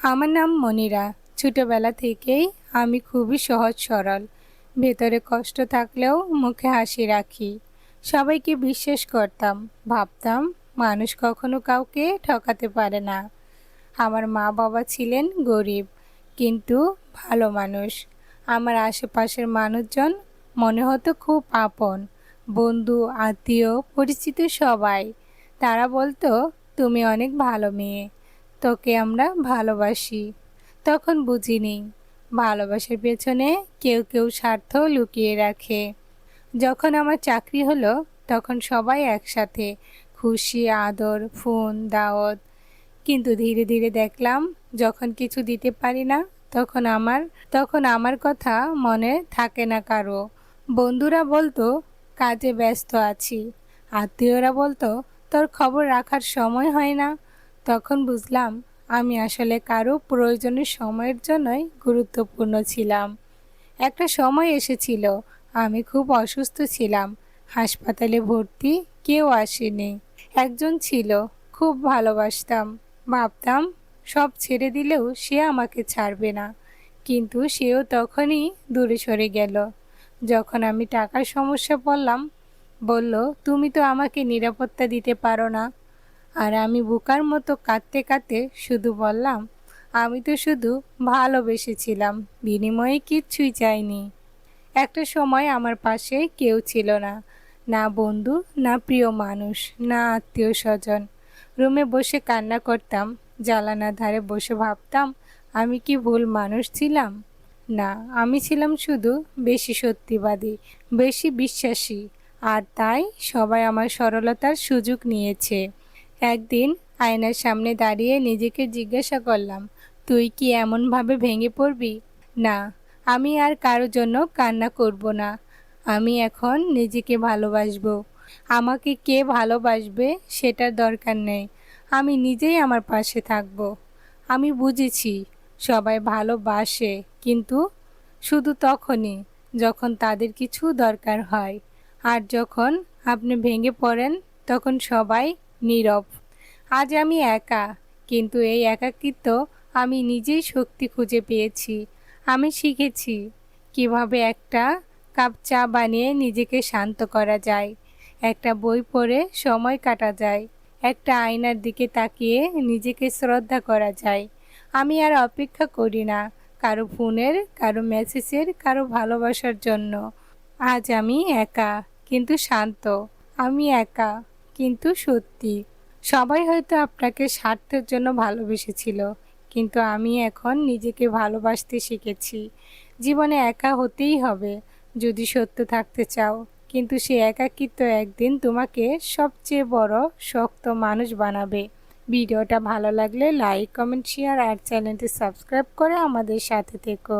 আমার নাম মনিরা। ছোটবেলা থেকেই আমি খুবই সহজ সরল। ভেতরে কষ্ট থাকলেও মুখে হাসি রাখি। সবাইকে বিশ্বাস করতাম, ভাবতাম মানুষ কখনো কাউকে ঠকাতে পারে না। আমার মা বাবা ছিলেন গরিব, কিন্তু ভালো মানুষ। আমার আশেপাশের মানুষজন মনে হতো খুব আপন, বন্ধু, আত্মীয়, পরিচিত সবাই। তারা বলতো, তুমি অনেক ভালো মেয়ে, তোকে আমরা ভালোবাসি। তখন বুঝিনি ভালোবাসার পেছনে কেউ কেউ স্বার্থ লুকিয়ে রাখে। যখন আমার চাকরি হলো, তখন সবাই একসাথে, খুশি, আদর, ফোন, দাওয়াত। কিন্তু ধীরে ধীরে দেখলাম, যখন কিছু দিতে পারি না, তখন আমার কথা মনে থাকে না কারো। বন্ধুরা বলতো, কাজে ব্যস্ত আছি। আত্মীয়রা বলতো, তোর খবর রাখার সময় হয় না। তখন বুঝলাম, আমি আসলে কারো প্রয়োজনের সময়ের জন্যই গুরুত্বপূর্ণ ছিলাম। একটা সময় এসেছিল, আমি খুব অসুস্থ ছিলাম। হাসপাতালে ভর্তি, কেউ আসেনি। একজন ছিল, খুব ভালোবাসতাম। ভাবতাম সব ছেড়ে দিলেও সে আমাকে ছাড়বে না। কিন্তু সেও তখনই দূরে সরে গেল। যখন আমি টাকার সমস্যা পড়লাম, বলল, তুমি তো আমাকে নিরাপত্তা দিতে পারো না। আর আমি বোকার মতো কাঁদতে কাঁদতে শুধু বললাম, আমি তো শুধু ভালোবেসেছিলাম, বিনিময়ে কিচ্ছুই চাইনি। একটা সময় আমার পাশে কেউ ছিল না, না বন্ধু, না প্রিয় মানুষ, না আত্মীয় স্বজন। রুমে বসে কান্না করতাম, জানালার ধারে বসে ভাবতাম, আমি কি ভুল মানুষ ছিলাম? না, আমি ছিলাম শুধু বেশি সত্যিবাদী, বেশি বিশ্বাসী। আর তাই সবাই আমার সরলতার সুযোগ নিয়েছে। একদিন আয়নার সামনে দাঁড়িয়ে নিজেকে জিজ্ঞাসা করলাম, তুই কি এমনভাবে ভেঙে পড়বি? না, আমি আর কারো জন্য কান্না করব না। আমি এখন নিজেকে ভালোবাসবো। আমাকে কে ভালোবাসবে সেটার দরকার নেই। আমি নিজেই আমার পাশে থাকব। আমি বুঝেছি, সবাই ভালোবাসে, কিন্তু শুধু তখনই যখন তাদের কিছু দরকার হয়। আর যখন আপনি ভেঙে পড়েন, তখন সবাই নীরব। আজ আমি একা, কিন্তু এই একাকিত্ব আমি নিজেই শক্তি খুঁজে পেয়েছি। আমি শিখেছি কিভাবে একটা কাপ চা বানিয়ে নিজেকে শান্ত করা যায়, একটা বই পড়ে সময় কাটা যায়, একটা আয়নার দিকে তাকিয়ে নিজেকে শ্রদ্ধা করা যায়। আমি আর অপেক্ষা করি না কারো ফোনের, কারো মেসেজের, কারো ভালোবাসার জন্য। আজ আমি একা, কিন্তু শান্ত। আমি একা, কিন্তু সত্যি। সবাই হয়তো আপনাকে স্বার্থের জন্য ভালোবেসেছিল, কিন্তু আমি এখন নিজেকে ভালোবাসতে শিখেছি। জীবনে একা হতেই হবে যদি সত্য থাকতে চাও, কিন্তু সে একাকিত্ব একদিন তোমাকে সবচেয়ে বড় শক্ত মানুষ বানাবে। ভিডিওটা ভালো লাগলে লাইক, কমেন্ট, শেয়ার আর চ্যানেলটি সাবস্ক্রাইব করে আমাদের সাথে থেকো।